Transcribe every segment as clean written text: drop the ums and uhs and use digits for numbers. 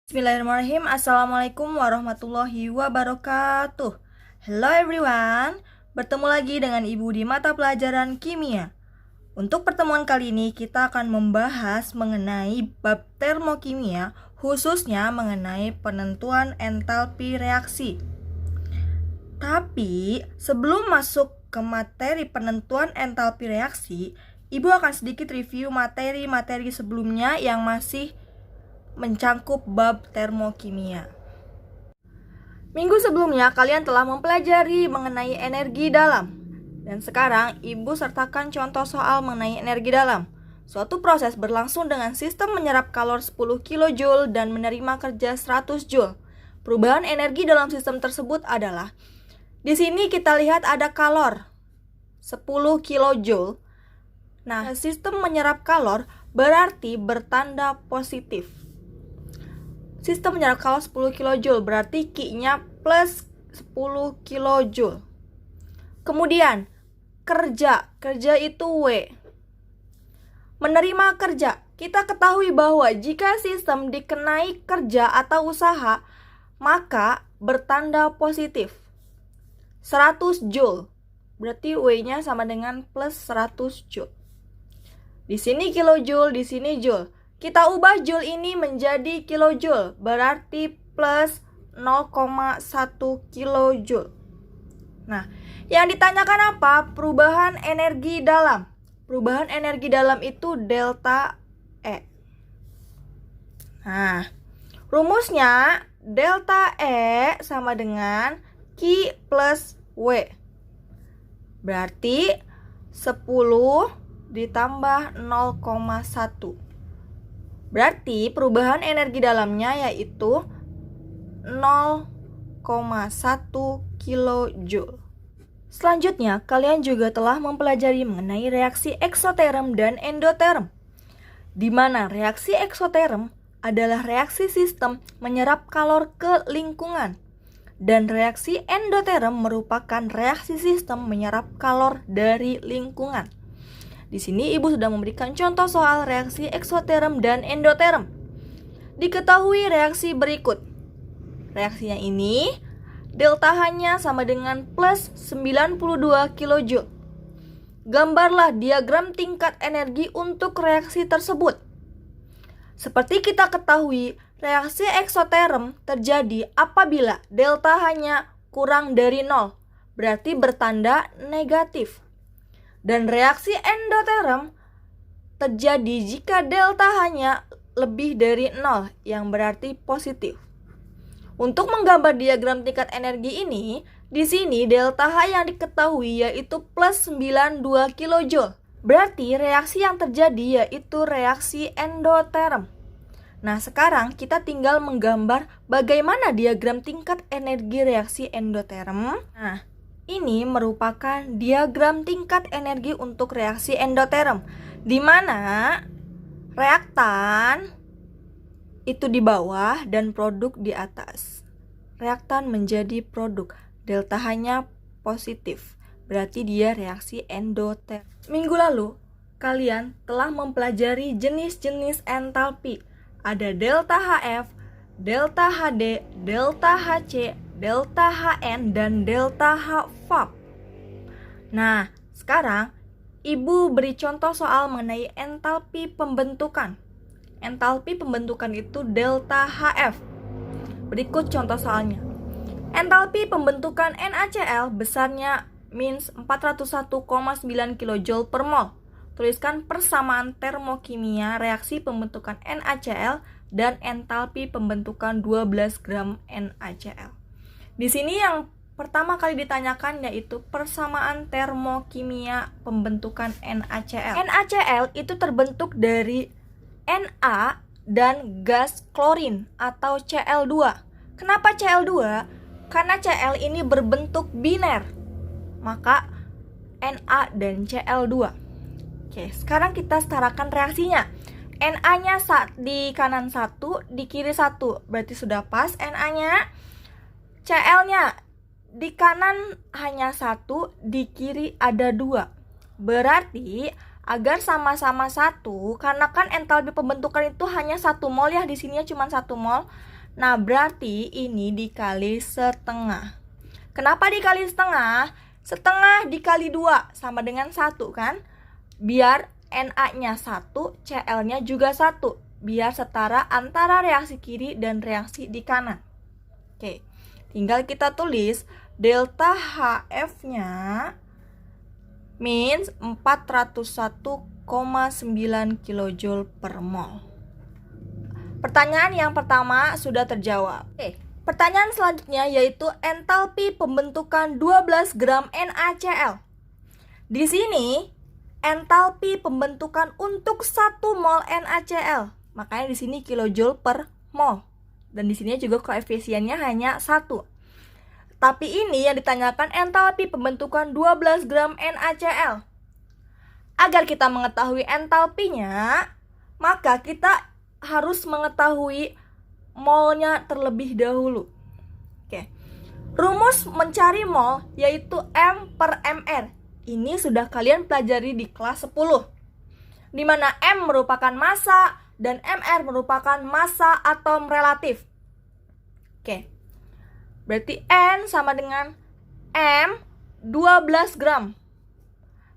Bismillahirrahmanirrahim. Assalamualaikum warahmatullahi wabarakatuh. Hello everyone. Bertemu lagi dengan Ibu di mata pelajaran kimia. Untuk pertemuan kali ini kita akan membahas mengenai bab termokimia, khususnya mengenai penentuan entalpi reaksi. Tapi sebelum masuk ke materi penentuan entalpi reaksi, Ibu akan sedikit review materi-materi sebelumnya yang masih mencangkup bab termokimia. Minggu sebelumnya kalian telah mempelajari mengenai energi dalam. Dan sekarang Ibu sertakan contoh soal mengenai energi dalam. Suatu proses berlangsung dengan sistem menyerap kalor 10 kJ dan menerima kerja 100 Joule. Perubahan energi dalam sistem tersebut adalah, di sini kita lihat ada kalor 10 kJ. Nah, sistem menyerap kalor berarti bertanda positif. Sistem menyerap kalor 10 kJ berarti Q-nya plus 10 kJ. Kemudian kerja itu W. Menerima kerja, kita ketahui bahwa jika sistem dikenai kerja atau usaha, maka bertanda positif 100 Joule. Berarti W-nya sama dengan plus 100 Joule. Di sini kilojoule, di sini joule. Kita ubah joule ini menjadi kilojoule, berarti plus 0,1 kilojoule. Nah, yang ditanyakan apa? Perubahan energi dalam. Perubahan energi dalam itu delta E. Nah, rumusnya delta E sama dengan Q plus W. Berarti 10 ditambah 0,1. Berarti perubahan energi dalamnya yaitu 0,1 kilojoule. Selanjutnya, kalian juga telah mempelajari mengenai reaksi eksoterm dan endoterm, di mana reaksi eksoterm adalah reaksi sistem menyerap kalor ke lingkungan, dan reaksi endoterm merupakan reaksi sistem menyerap kalor dari lingkungan. Di sini Ibu sudah memberikan contoh soal reaksi eksoterm dan endoterm. Diketahui reaksi berikut. Reaksinya ini, delta H-nya sama dengan plus 92 kJ. Gambarlah diagram tingkat energi untuk reaksi tersebut. Seperti kita ketahui, reaksi eksoterm terjadi apabila delta H-nya kurang dari 0, berarti bertanda negatif. Dan reaksi endoterm terjadi jika delta H-nya lebih dari 0, yang berarti positif. Untuk menggambar diagram tingkat energi ini, di sini delta H yang diketahui yaitu plus 92 kJ. Berarti reaksi yang terjadi yaitu reaksi endoterm. Nah, sekarang kita tinggal menggambar bagaimana diagram tingkat energi reaksi endoterm. Nah, ini merupakan diagram tingkat energi untuk reaksi endoterm, di mana reaktan itu di bawah dan produk di atas. Reaktan menjadi produk, delta H-nya positif, berarti dia reaksi endoterm. Minggu lalu, kalian telah mempelajari jenis-jenis entalpi. Ada delta HF, delta HD, delta HC, delta HN, dan delta HVAP. Nah, sekarang Ibu beri contoh soal mengenai entalpi pembentukan. Entalpi pembentukan itu delta HF. Berikut contoh soalnya. Entalpi pembentukan NaCl besarnya min 401,9 kJ per mol. Tuliskan persamaan termokimia reaksi pembentukan NaCl dan entalpi pembentukan 12 gram NaCl. Di sini yang pertama kali ditanyakan yaitu persamaan termokimia pembentukan NaCl. NaCl itu terbentuk dari Na dan gas klorin atau Cl2. Kenapa Cl2? Karena Cl ini berbentuk biner. Maka Na dan Cl2. Oke, sekarang kita setarakan reaksinya. Na-nya di kanan 1, di kiri 1. Berarti sudah pas Na-nya. Cl-nya di kanan hanya 1, di kiri ada 2. Berarti agar sama-sama 1, karena kan entalpi pembentukan itu hanya 1 mol ya, di sininya cuma 1 mol. Nah, berarti ini dikali setengah. Kenapa dikali setengah? Setengah dikali 2 sama dengan 1 kan? Biar Na-nya 1, Cl-nya juga 1. Biar setara antara reaksi kiri dan reaksi di kanan. Oke, tinggal kita tulis delta HF-nya means 401,9 kJ per mol. Pertanyaan yang pertama sudah terjawab. Oke, pertanyaan selanjutnya yaitu entalpi pembentukan 12 gram NaCl. Di sini entalpi pembentukan untuk 1 mol NaCl. Makanya di sini kilojoule per mol. Dan di sini juga koefisiennya hanya 1. Tapi ini yang ditanyakan entalpi pembentukan 12 gram NaCl. Agar kita mengetahui entalpinya, maka kita harus mengetahui molnya terlebih dahulu. Oke. Rumus mencari mol yaitu M per Mr. Ini sudah kalian pelajari di kelas 10. Di mana M merupakan massa dan Mr merupakan massa atom relatif. Oke. Berarti N sama dengan M 12 gram.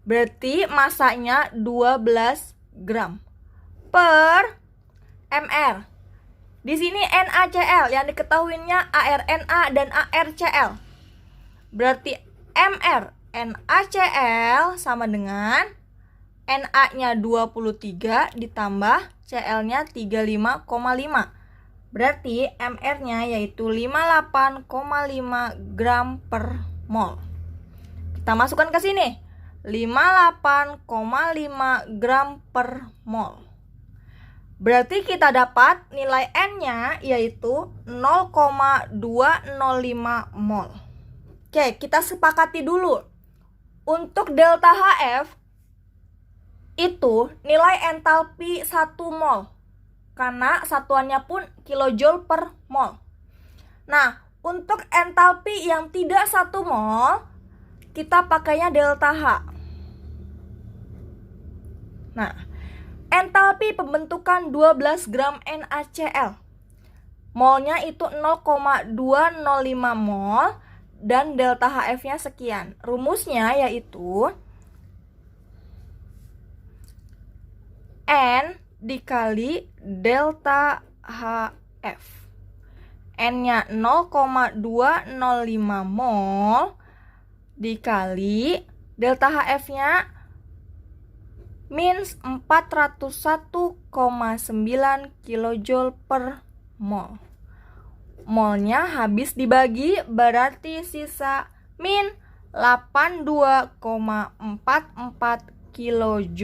Berarti masanya 12 gram per Mr. Di sini NaCl yang diketahuinya ArNa dan ArCl. Berarti Mr NaCl sama dengan Na-nya 23 ditambah Cl-nya 35,5. Berarti Mr-nya yaitu 58,5 gram per mol. Kita masukkan ke sini. 58,5 gram per mol. Berarti kita dapat nilai N-nya yaitu 0,205 mol. Oke, kita sepakati dulu. Untuk delta HF itu nilai entalpi 1 mol. Karena satuannya pun kilojoule per mol. Nah, untuk entalpi yang tidak 1 mol, kita pakainya delta H. Nah, entalpi pembentukan 12 gram NaCl. Molnya itu 0,205 mol dan delta HF-nya sekian. Rumusnya yaitu N dikali delta HF. N-nya 0,205 mol dikali delta HF-nya means 401,9 kJ per mol. Molnya habis dibagi berarti sisa min 82,44 kJ.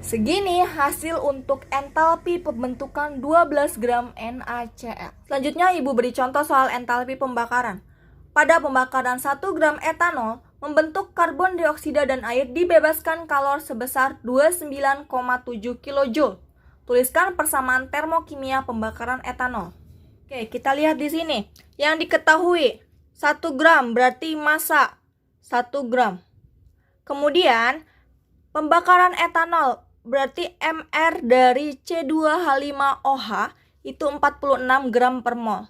Segini hasil untuk entalpi pembentukan 12 gram NaCl. Selanjutnya Ibu beri contoh soal entalpi pembakaran. Pada pembakaran 1 gram etanol, membentuk karbon dioksida dan air dibebaskan kalor sebesar 29,7 kJ. Tuliskan persamaan termokimia pembakaran etanol. Oke, kita lihat di sini. Yang diketahui 1 gram berarti massa 1 gram. Kemudian pembakaran etanol berarti Mr dari C2H5OH itu 46 gram per mol.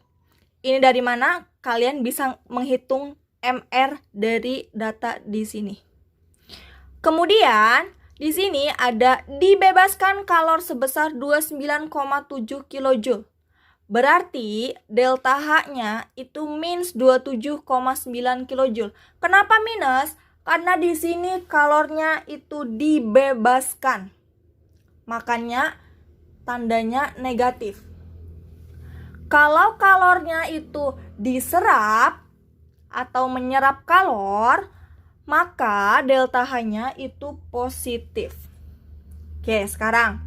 Ini dari mana? Kalian bisa menghitung Mr dari data di sini. Kemudian di sini ada dibebaskan kalor sebesar 29,7 kJ. Berarti delta H-nya itu minus 27,9 kJ. Kenapa minus? Karena di sini kalornya itu dibebaskan. Makanya tandanya negatif. Kalau kalornya itu diserap atau menyerap kalor, maka delta H-nya itu positif. Oke, sekarang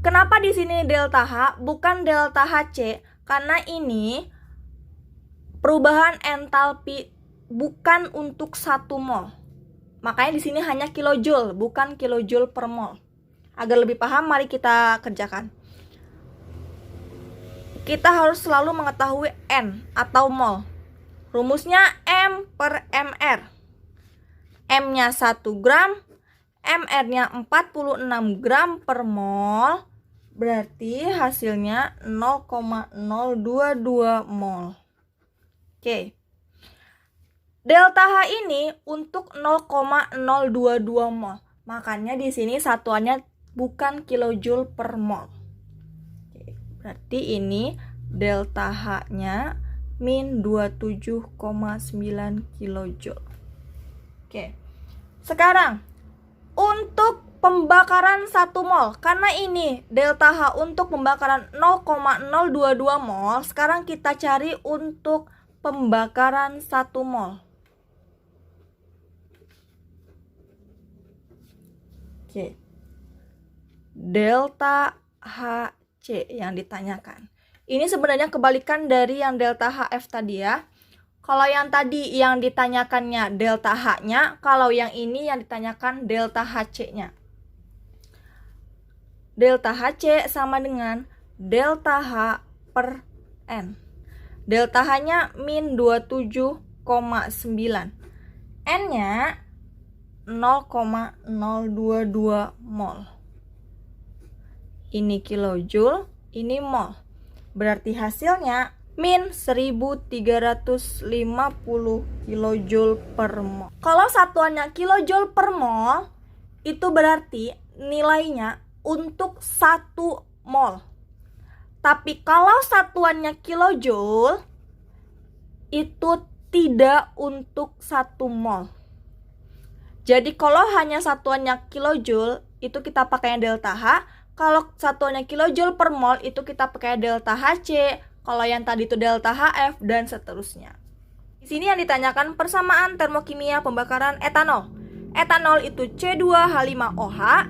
kenapa di sini delta H bukan delta Hc? Karena ini perubahan entalpi bukan untuk 1 mol. Makanya di sini hanya kilojoule, bukan kilojoule per mol. Agar lebih paham, mari kita kerjakan. Kita harus selalu mengetahui N atau mol. Rumusnya M per Mr. M-nya 1 gram, Mr-nya 46 gram per mol, Berarti hasilnya 0,022 mol. Oke. Delta H ini untuk 0,022 mol. Makanya di sini satuannya bukan kilojoule per mol. Oke, berarti ini delta H-nya min 27,9 kilojoule. Oke. Sekarang untuk pembakaran 1 mol, karena ini delta H untuk pembakaran 0,022 mol, sekarang kita cari untuk pembakaran 1 mol. Oke. Delta HC yang ditanyakan. Ini sebenarnya kebalikan dari yang delta HF tadi ya. Kalau yang tadi yang ditanyakannya delta H-nya, kalau yang ini yang ditanyakan delta HC-nya. Delta HC sama dengan delta H per N. Delta H-nya min 27,9. N-nya 0,022 mol. Ini kilojoule, ini mol. Berarti hasilnya min 1350 kilojoule per mol. Kalau satuannya kilojoule per mol, itu berarti nilainya untuk 1 mol. Tapi kalau satuannya kilojoule, itu tidak untuk 1 mol. Jadi kalau hanya satuannya kilojoule, itu kita pakai delta H. Kalau satuannya kilojoule per mol, itu kita pakai delta HC. Kalau yang tadi itu delta HF, dan seterusnya. Di sini yang ditanyakan persamaan termokimia pembakaran etanol. Etanol itu C2H5OH,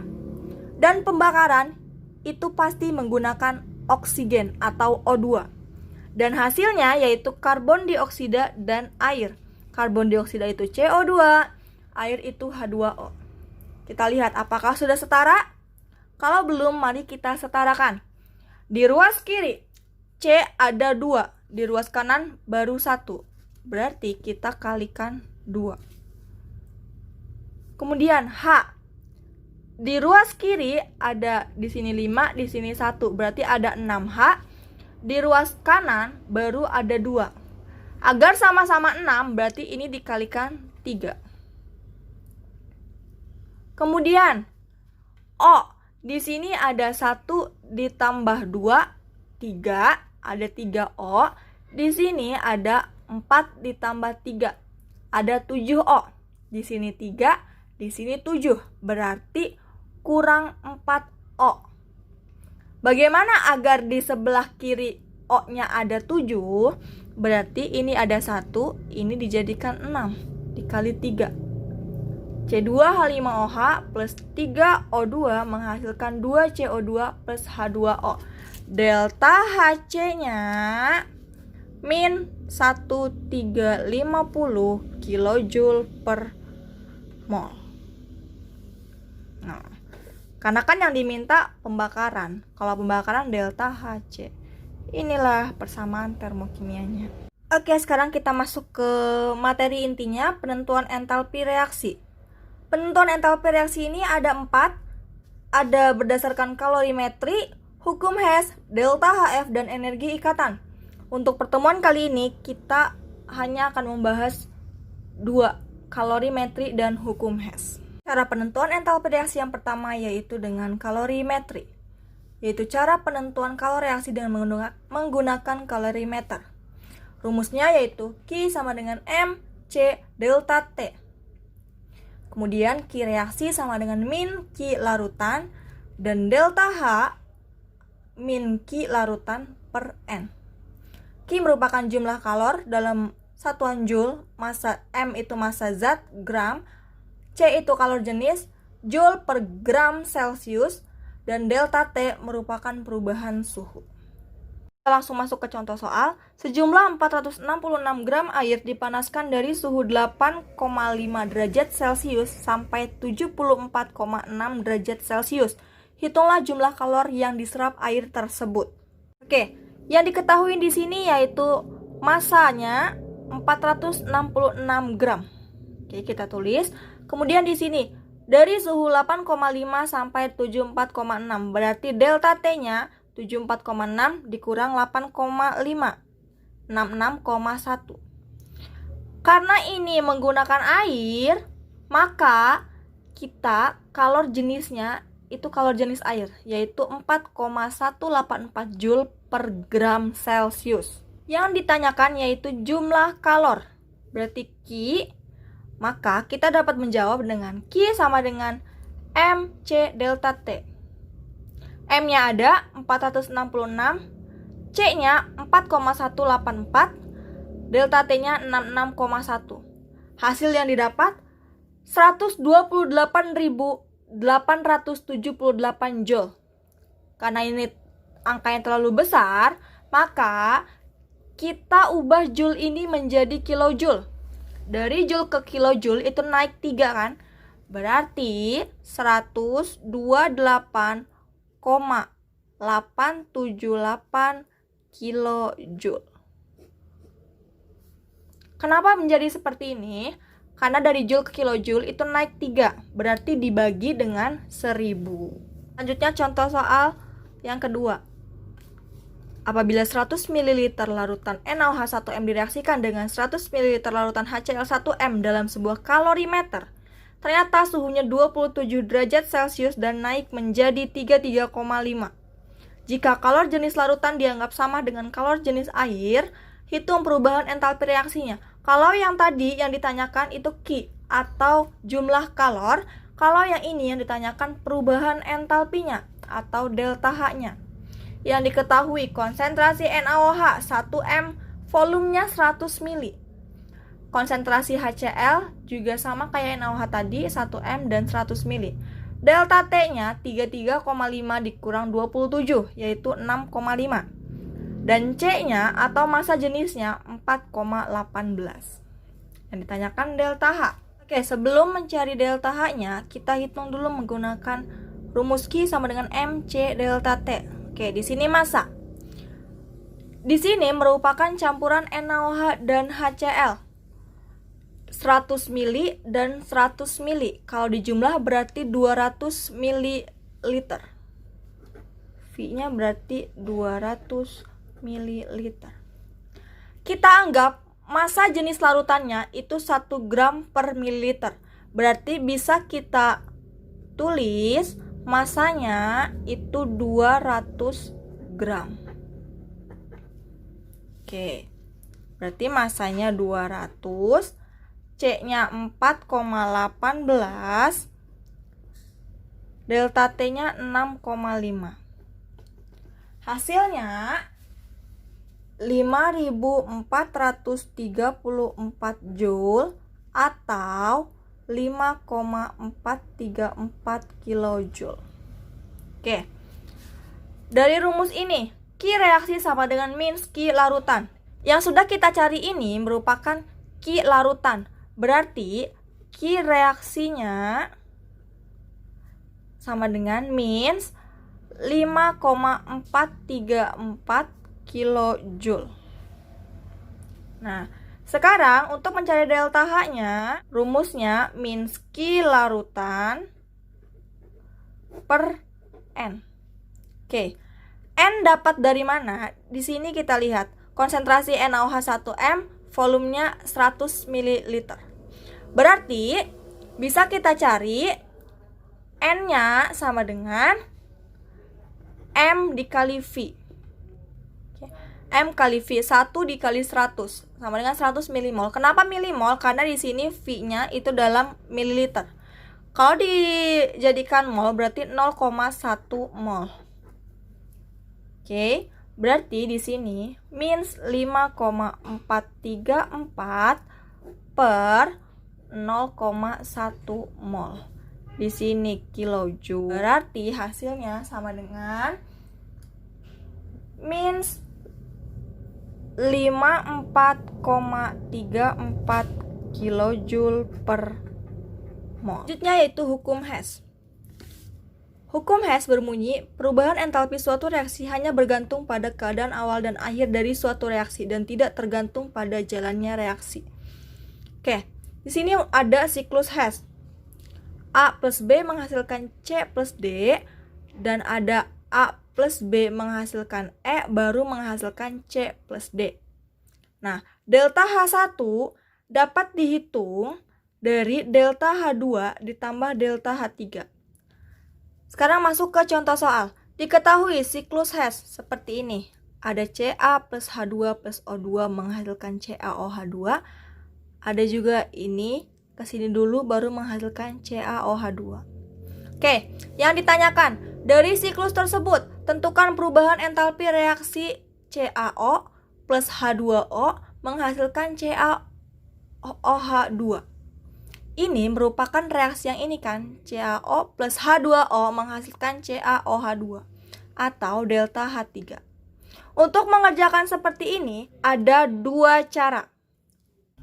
dan pembakaran itu pasti menggunakan oksigen atau O2. Dan hasilnya yaitu karbon dioksida dan air. Karbon dioksida itu CO2, air itu H2O. Kita lihat apakah sudah setara? Kalau belum, mari kita setarakan. Di ruas kiri, C ada 2. Di ruas kanan baru 1. Berarti kita kalikan 2. Kemudian H. Di ruas kiri ada di sini 5, di sini 1. Berarti ada 6H. Di ruas kanan baru ada 2. Agar sama-sama 6, berarti ini dikalikan 3. Kemudian O, di sini ada 1 ditambah 2, 3, ada 3 O. Di sini ada 4 ditambah 3, ada 7 O. Di sini 3, di sini 7, berarti kurang 4 O. Bagaimana agar di sebelah kiri O-nya ada 7? Berarti ini ada 1, ini dijadikan 6, dikali 3. C2H5OH plus 3O2 menghasilkan 2CO2 plus H2O. Delta HC-nya min 1350 kilojoule per mol. Nah, karena kan yang diminta pembakaran. Kalau pembakaran delta HC. Inilah persamaan termokimianya. Oke, sekarang kita masuk ke materi intinya, penentuan entalpi reaksi. Penentuan entalpi reaksi ini ada 4. Ada berdasarkan kalorimetri, hukum Hess, delta HF, dan energi ikatan. Untuk pertemuan kali ini kita hanya akan membahas 2, kalorimetri dan hukum Hess. Cara penentuan entalpi reaksi yang pertama yaitu dengan kalorimetri, yaitu cara penentuan kalori reaksi dengan menggunakan kalorimeter. Rumusnya yaitu Q sama dengan M C delta T. Kemudian Q reaksi sama dengan min Q larutan, dan delta H min Q larutan per N. Q merupakan jumlah kalor dalam satuan joule, massa M itu massa zat, gram, C itu kalor jenis, joule per gram Celcius, dan delta T merupakan perubahan suhu. Kita langsung masuk ke contoh soal. Sejumlah 466 gram air dipanaskan dari suhu 8,5 derajat Celcius sampai 74,6 derajat Celcius. Hitunglah jumlah kalor yang diserap air tersebut. Oke, yang diketahui di sini yaitu massanya 466 gram. Oke, kita tulis. Kemudian di sini dari suhu 8,5 sampai 74,6. Berarti delta T-nya 74,6 dikurang 8,5, 66,1. Karena ini menggunakan air, maka kita kalor jenisnya itu kalor jenis air, yaitu 4,184 Joule per gram Celcius. Yang ditanyakan yaitu jumlah kalor. Berarti Q, maka kita dapat menjawab dengan Q sama dengan MC delta T. M-nya ada 466, C-nya 4,184, delta T-nya 66,1. Hasil yang didapat 128.878 Joule. Karena ini angka yang terlalu besar, maka kita ubah Joule ini menjadi kilojoule. Dari Joule ke kilojoule itu naik 3 kan? Berarti 128,878 kilojoule. Kenapa menjadi seperti ini? Karena dari Joule ke kilojoule itu naik 3, berarti dibagi dengan 1000. Selanjutnya contoh soal yang kedua. Apabila 100 ml larutan NaOH1M direaksikan dengan 100 ml larutan HCl1M dalam sebuah kalorimeter, ternyata suhunya 27 derajat Celcius dan naik menjadi 33,5. Jika kalor jenis larutan dianggap sama dengan kalor jenis air, hitung perubahan entalpi reaksinya. Kalau yang tadi yang ditanyakan itu Q atau jumlah kalor, kalau yang ini yang ditanyakan perubahan entalpinya atau delta H-nya. Yang diketahui konsentrasi NaOH 1M volumenya 100 ml. Konsentrasi HCl juga sama kayak NaOH tadi, 1M dan 100 ml. Delta T-nya 33,5 dikurang 27, yaitu 6,5. Dan C-nya atau massa jenisnya 4,18. Yang ditanyakan delta H. Oke, sebelum mencari delta H-nya, kita hitung dulu menggunakan rumus Q sama dengan MC delta T. Oke, di sini massa. Di sini merupakan campuran NaOH dan HCl. 100 ml dan 100 ml. Kalau dijumlah berarti 200 ml. V-nya berarti 200 ml. Kita anggap massa jenis larutannya itu 1 gram per mililiter. Berarti bisa kita tulis masanya itu 200 gram. Oke. Berarti masanya 200, C-nya 4,18, delta T-nya 6,5. Hasilnya 5.434 Joule atau 5,434 kilojoule. Oke. Dari rumus ini, Q reaksi sama dengan min Q larutan. Yang sudah kita cari ini merupakan Q larutan. Berarti Q reaksinya sama dengan min 5,434 kilojoule. Nah, sekarang untuk mencari delta H-nya, rumusnya min Q larutan per N. Oke. N dapat dari mana? Di sini kita lihat konsentrasi NaOH1M volumenya 100 ml. Berarti bisa kita cari N-nya sama dengan M dikali V. M kali V, 1 dikali 100 sama dengan 100 milimol. Kenapa milimol? Karena di sini V-nya itu dalam mililiter. Kalau dijadikan mol berarti 0,1 mol. Oke, berarti di sini min 5,434 per 0,1 mol. Di sini kilojoule. Berarti hasilnya sama dengan min 54,34 kilojoule per mol. Selanjutnya yaitu hukum Hess. Hukum Hess berbunyi, perubahan entalpi suatu reaksi hanya bergantung pada keadaan awal dan akhir dari suatu reaksi dan tidak tergantung pada jalannya reaksi. Oke, di sini ada siklus Hess. A plus B menghasilkan C plus D, dan ada A plus B menghasilkan E baru menghasilkan C plus D. Nah, delta H1 dapat dihitung dari delta H2 ditambah delta H3. Sekarang masuk ke contoh soal. Diketahui siklus Hess seperti ini. Ada Ca plus H2 plus O2 menghasilkan CaOH2. Ada juga ini, kesini dulu baru menghasilkan CaOH2. Oke, yang ditanyakan, dari siklus tersebut, tentukan perubahan entalpi reaksi CaO plus H2O menghasilkan CaOH2. Ini merupakan reaksi yang ini kan, CaO plus H2O menghasilkan CaOH2 atau delta H3. Untuk mengerjakan seperti ini, ada dua cara.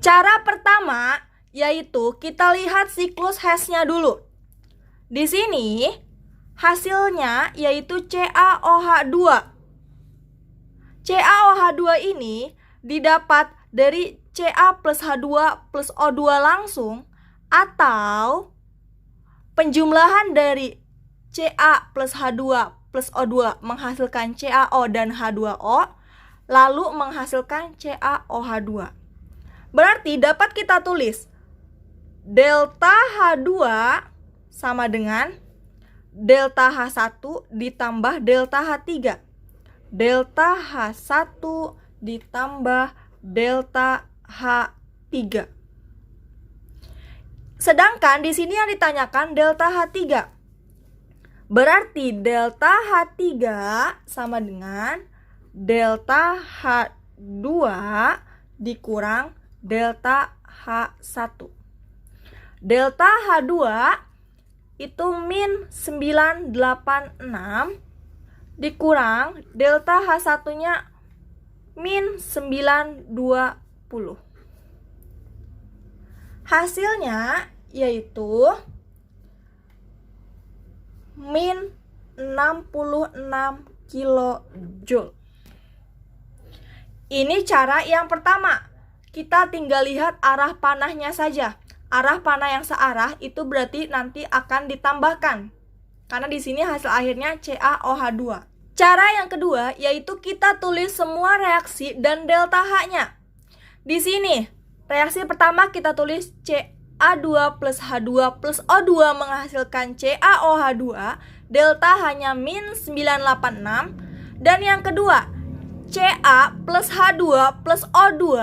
Cara pertama, yaitu kita lihat siklus Hess-nya dulu. Di sini, hasilnya yaitu CaOH2. CaOH2 ini didapat dari Ca plus H2 plus O2 langsung, atau penjumlahan dari Ca plus H2 plus O2 menghasilkan CaO dan H2O, lalu menghasilkan CaOH2. Berarti dapat kita tulis delta H2 sama dengan delta H1 ditambah delta H3. Delta H1 ditambah delta H3. Sedangkan di sini yang ditanyakan delta H3. Berarti delta H3 sama dengan delta H2 dikurang delta H1. Delta H2 itu min 986 dikurang delta H1-nya min 920. Hasilnya yaitu min 66 kilojoule. Ini cara yang pertama. Kita tinggal lihat arah panahnya saja. Arah panah yang searah itu berarti nanti akan ditambahkan. Karena di sini hasil akhirnya CaOH2. Cara yang kedua yaitu kita tulis semua reaksi dan delta H-nya. Di sini, reaksi pertama kita tulis Ca2 plus H2 plus O2 menghasilkan CaOH2, delta H-nya min 986. Dan yang kedua, Ca plus H2 plus O2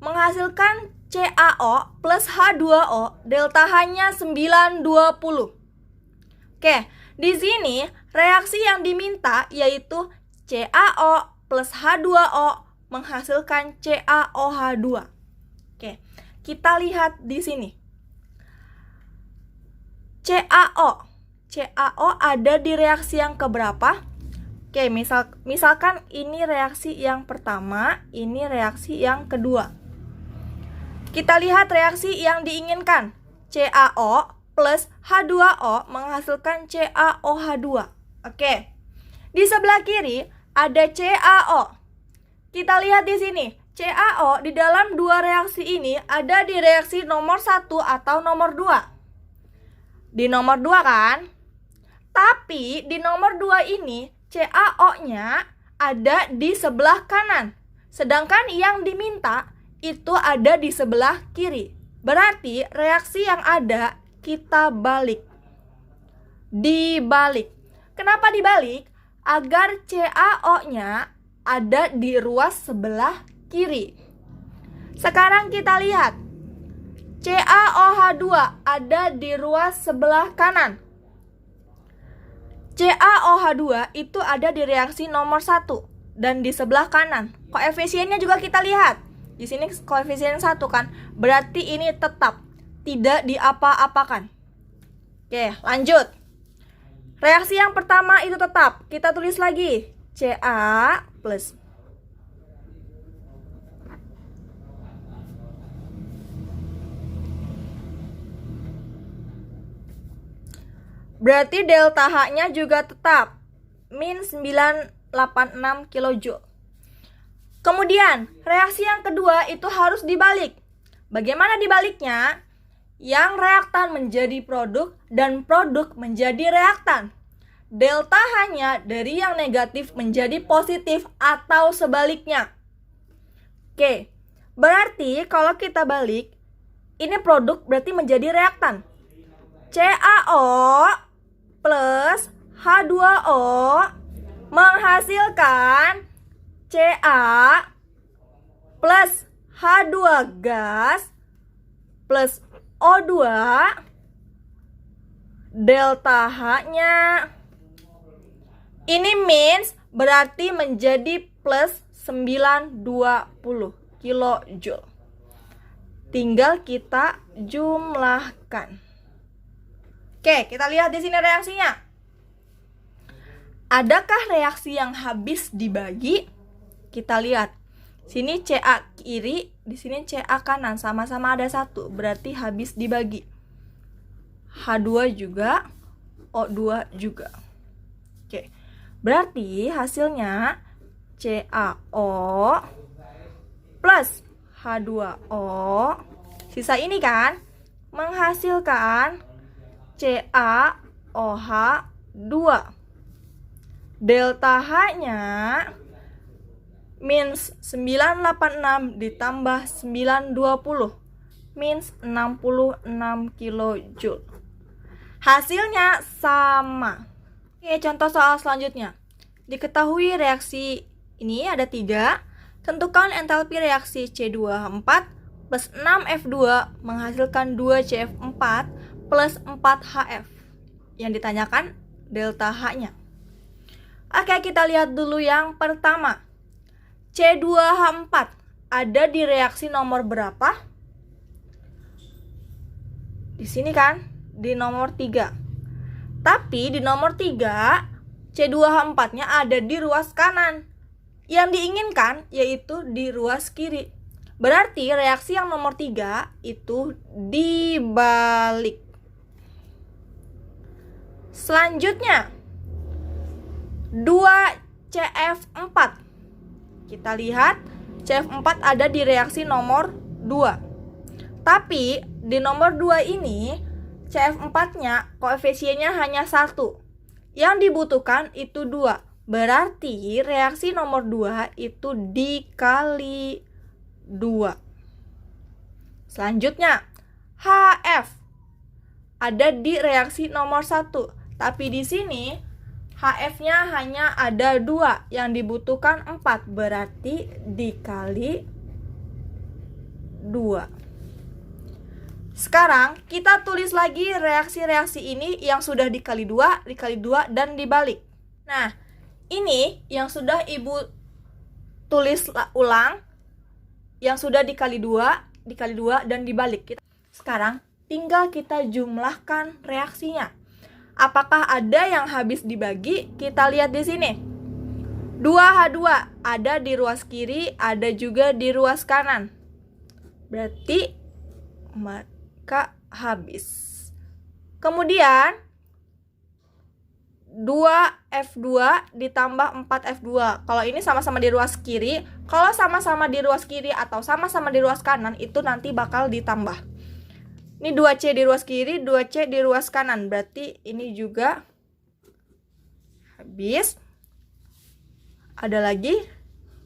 menghasilkan CaO plus H2O, delta H-nya 920. Oke, di sini reaksi yang diminta yaitu CaO plus H2O menghasilkan CaOH2. Oke, kita lihat di sini. CaO ada di reaksi yang keberapa? Oke, misalkan ini reaksi yang pertama, ini reaksi yang kedua. Kita lihat reaksi yang diinginkan. CaO plus H2O menghasilkan CaOH2. Oke. Di sebelah kiri ada CaO. Kita lihat di sini. CaO di dalam dua reaksi ini ada di reaksi nomor 1 atau nomor 2. Di nomor 2 kan? Tapi di nomor 2 ini CaO-nya ada di sebelah kanan. Sedangkan yang diminta itu ada di sebelah kiri. Berarti reaksi yang ada kita balik. Dibalik. Kenapa dibalik? Agar CaO-nya ada di ruas sebelah kiri. Sekarang kita lihat. CaOH2 ada di ruas sebelah kanan. CaOH2 itu ada di reaksi nomor 1 dan di sebelah kanan. Koefisiennya juga kita lihat. Di sini koefisien 1 kan, berarti ini tetap tidak diapa-apakan. Oke, lanjut. Reaksi yang pertama itu tetap. Kita tulis lagi. Ca plus. Berarti delta H-nya juga tetap. Min 986 kilojoule. Kemudian, reaksi yang kedua itu harus dibalik. Bagaimana dibaliknya? yang reaktan menjadi produk dan produk menjadi reaktan. Delta H-nya dari yang negatif menjadi positif atau sebaliknya. Oke, berarti kalau kita balik, ini produk berarti menjadi reaktan. CaO plus H2O menghasilkan Ca plus H2 gas plus O2, delta H-nya ini means berarti menjadi plus 920 kilojoule. Tinggal kita jumlahkan. Oke, kita lihat di sini reaksinya. Adakah reaksi yang habis dibagi? Kita lihat. Sini Ca kiri, di sini Ca kanan, sama-sama ada 1, berarti habis dibagi. H2 juga, O2 juga. Oke. Berarti hasilnya CaO plus H2O, sisa ini kan menghasilkan CaOH2. Delta H-nya means 986 ditambah 920 means 66 kilojoule. Hasilnya sama. Oke, contoh soal selanjutnya. Diketahui reaksi ini ada 3. Tentukan entalpi reaksi C2H4 plus 6F2 menghasilkan 2CF4 plus 4HF. Yang ditanyakan delta H-nya. Oke, kita lihat dulu yang pertama. C2H4 ada di reaksi nomor berapa? Di sini kan, di nomor 3. Tapi di nomor 3, C2H4-nya ada di ruas kanan. Yang diinginkan yaitu di ruas kiri. Berarti reaksi yang nomor 3 itu dibalik. Selanjutnya, 2CF4. Kita lihat CF4 ada di reaksi nomor 2. Tapi di nomor 2 ini CF4-nya koefisiennya hanya 1. Yang dibutuhkan itu 2. Berarti reaksi nomor 2 itu dikali 2. Selanjutnya HF ada di reaksi nomor 1. Tapi di sini HF-nya hanya ada 2, yang dibutuhkan 4, berarti dikali 2. Sekarang kita tulis lagi reaksi-reaksi ini yang sudah dikali 2, dan dibalik. Nah, ini yang sudah Ibu tulis ulang, yang sudah dikali 2, dan dibalik. Sekarang tinggal kita jumlahkan reaksinya. Apakah ada yang habis dibagi? Kita lihat di sini. 2H2 ada di ruas kiri, ada juga di ruas kanan. Berarti maka habis. Kemudian 2F2 ditambah 4F2. Kalau ini sama-sama di ruas kiri, kalau sama-sama di ruas kiri atau sama-sama di ruas kanan itu nanti bakal ditambah. Ini 2C di ruas kiri, 2C di ruas kanan. Berarti ini juga habis. Ada lagi?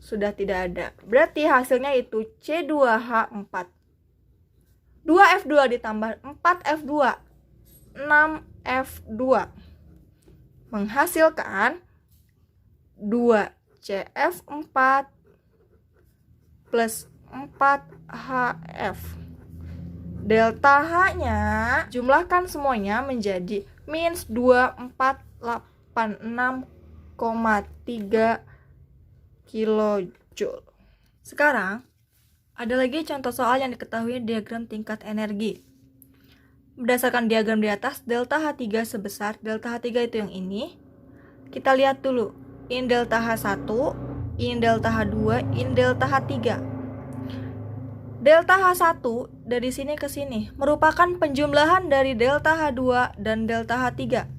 Sudah tidak ada. Berarti hasilnya itu C2H4. 2F2 ditambah 4F2. 6F2. Menghasilkan 2CF4 plus 4HF. Delta H-nya jumlahkan semuanya menjadi minus 2486,3 kilojoule. Sekarang ada lagi contoh soal yang diketahui diagram tingkat energi. Berdasarkan diagram di atas, delta H3 sebesar, delta H3 itu yang ini. Kita lihat dulu, ini delta H1, ini delta H2, ini delta H3. Delta H1 dari sini ke sini merupakan penjumlahan dari delta H2 dan delta H3.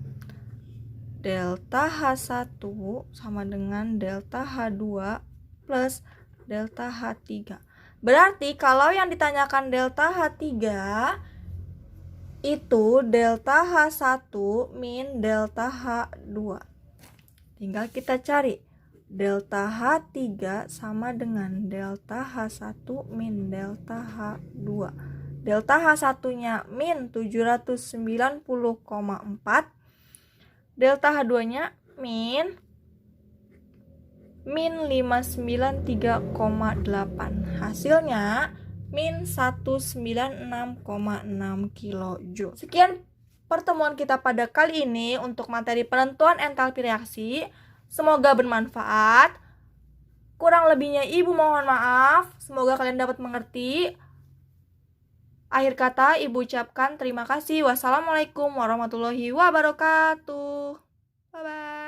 Delta H1 sama dengan delta H2 plus delta H3. Berarti kalau yang ditanyakan delta H3 itu delta H1 min delta H2. Tinggal kita cari. Delta H3 sama dengan delta H1 min delta H2. Delta H1-nya min 790,4. Delta H2-nya min 593,8. Hasilnya min 196,6 kJ. Sekian pertemuan kita pada kali ini untuk materi penentuan entalpi reaksi. Semoga bermanfaat. Kurang lebihnya Ibu mohon maaf. Semoga kalian dapat mengerti. Akhir kata Ibu ucapkan terima kasih. Wassalamualaikum warahmatullahi wabarakatuh. Bye-bye.